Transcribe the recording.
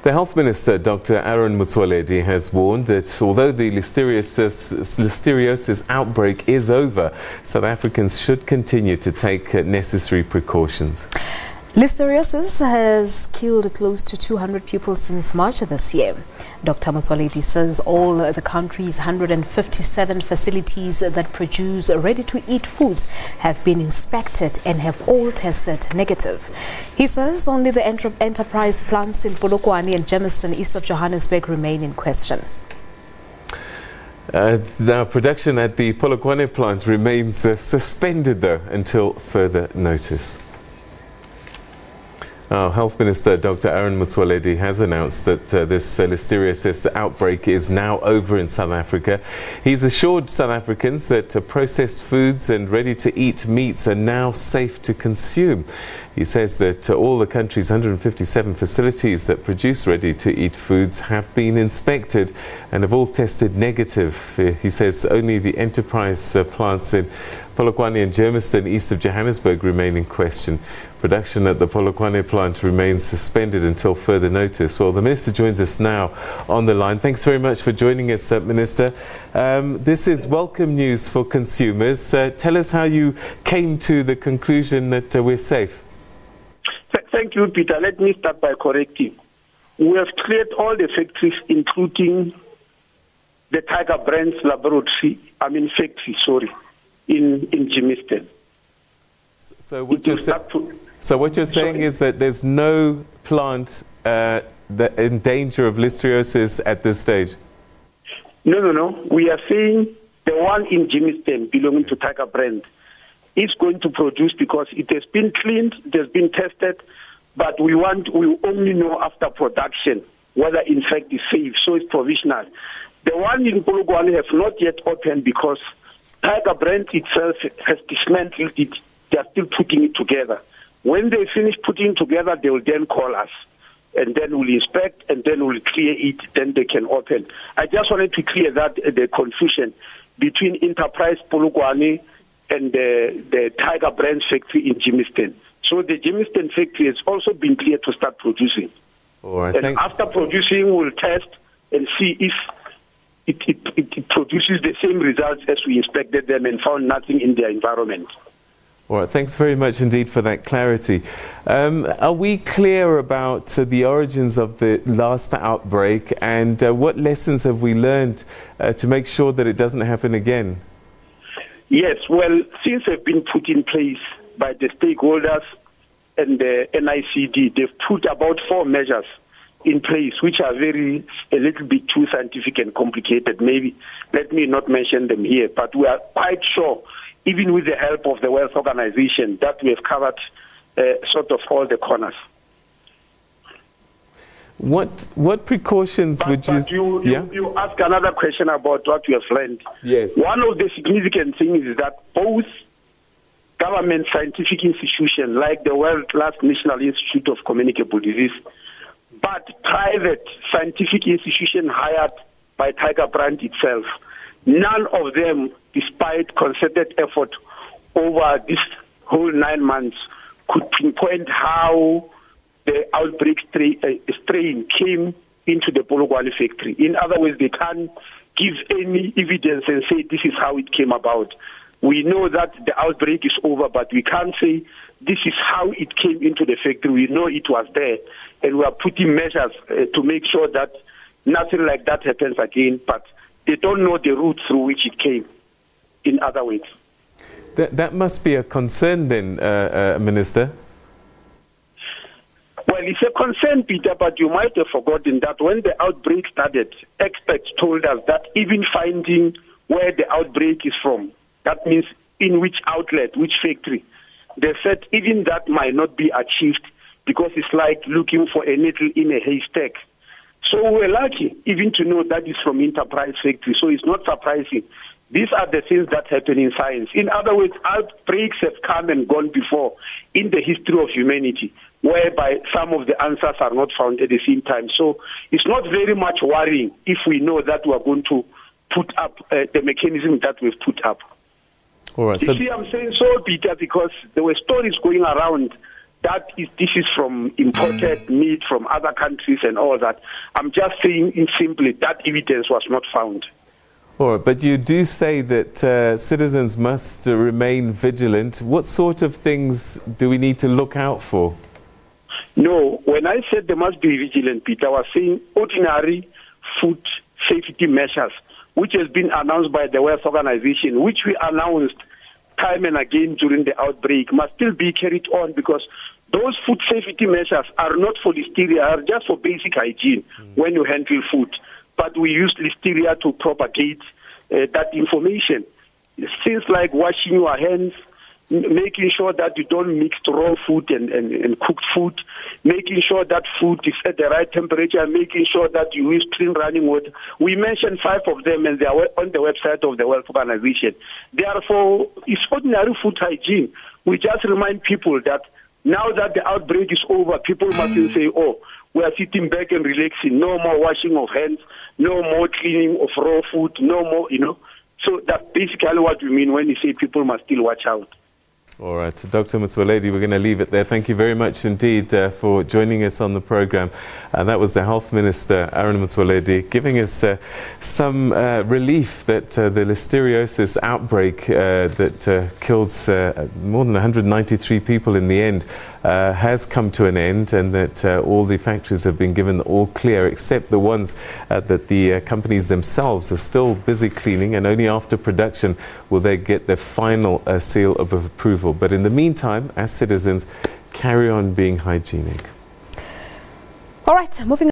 The Health Minister, Dr. Motsoaledi, has warned that although the listeriosis outbreak is over, South Africans should continue to take necessary precautions. Listeriosis has killed close to 200 people since March this year. Dr. Motsoaledi says all the country's 157 facilities that produce ready-to-eat foods have been inspected and have all tested negative. He says only the enterprise plants in Polokwane and Germiston, east of Johannesburg, remain in question. The production at the Polokwane plant remains suspended, though, until further notice. Our Health Minister, Dr. Motsoaledi, has announced that this listeriosis outbreak is now over in South Africa. He's assured South Africans that processed foods and ready-to-eat meats are now safe to consume. He says that all the country's 157 facilities that produce ready-to-eat foods have been inspected and have all tested negative. He says only the enterprise plants in Polokwane and Germiston, east of Johannesburg, remain in question. Production at the Polokwane plant remains suspended until further notice. Well, the Minister joins us now on the line. Thanks very much for joining us, Minister. This is welcome news for consumers. Tell us how you came to the conclusion that we're safe. Thank you, Peter. Let me start by correcting. We have cleared all the factories, including the Tiger Brands factory, in Germiston. So what you're saying is that there's no plant in danger of listeriosis at this stage? No. We are saying the one in Germiston belonging to Tiger Brand is going to produce because it has been cleaned, it has been tested, but we only know after production whether in fact it's safe, so it's provisional. The one in Polokwane have not yet opened because Tiger Brand itself has dismantled it. They are still putting it together. When they finish putting it together, they will then call us, and then we'll inspect, and then we'll clear it, then they can open. I just wanted to clear that the confusion between Enterprise Polokwane and the Tiger Brand factory in Germiston. So the Germiston factory has also been cleared to start producing. All right, and after producing, we'll test and see if it produces the same results as we inspected them and found nothing in their environment. All right, thanks very much indeed for that clarity. Are we clear about the origins of the last outbreak, and what lessons have we learned to make sure that it doesn't happen again? Yes, well, since they've been put in place by the stakeholders and the NICD, they've put about 4 measures in place, which are a little bit too scientific and complicated. Maybe let me not mention them here, but we are quite sure, even with the help of the World Organization, that we have covered sort of all the corners. What precautions would you... You ask another question about what we have learned. Yes. One of the significant things is that both government scientific institutions, like the world-class National Institute of Communicable Disease, but private scientific institution hired by Tiger Brand itself, none of them, despite concerted effort over this whole 9 months, could pinpoint how the outbreak strain came into the Polokwane factory. In other words, they can't give any evidence and say this is how it came about. We know that the outbreak is over, but we can't say this is how it came into the factory. We know it was there, and we are putting measures to make sure that nothing like that happens again, but they don't know the route through which it came, in other ways. That must be a concern then, Minister. Well, it's a concern, Peter, but you might have forgotten that when the outbreak started, experts told us that even finding where the outbreak is from, that means in which outlet, which factory, they said even that might not be achieved because it's like looking for a needle in a haystack. So we're lucky even to know that is from Enterprise factory, so it's not surprising. These are the things that happen in science. In other words, outbreaks have come and gone before in the history of humanity, whereby some of the answers are not found at the same time. So it's not very much worrying if we know that we are going to put up the mechanism that we've put up. All right, you see, I'm saying so, Peter, because there were stories going around this is from imported meat from other countries and all that. I'm just saying simply that evidence was not found. All right, but you do say that citizens must remain vigilant. What sort of things do we need to look out for? No, when I said they must be vigilant, Peter, I was saying ordinary food safety measures, which has been announced by the World Organization, which we announced time and again during the outbreak, must still be carried on, because those food safety measures are not for listeria, are just for basic hygiene when you handle food. But we use listeria to propagate that information. Things like washing your hands, making sure that you don't mix raw food and cooked food, making sure that food is at the right temperature, making sure that you use clean running water. We mentioned 5 of them, and they are on the website of the World Organization. Therefore, it's ordinary food hygiene. We just remind people that now that the outbreak is over, people mustn't say, oh, we are sitting back and relaxing. No more washing of hands, no more cleaning of raw food, no more, So that's basically what we mean when we say people must still watch out. All right, so Dr. Motsoaledi, we're going to leave it there. Thank you very much indeed for joining us on the program. And that was the Health Minister, Aaron Motsoaledi, giving us some relief that the Listeriosis outbreak that killed more than 193 people in the end has come to an end, and that all the factories have been given all clear, except the ones that the companies themselves are still busy cleaning, and only after production will they get the final seal of approval. But in the meantime, as citizens, carry on being hygienic. All right, moving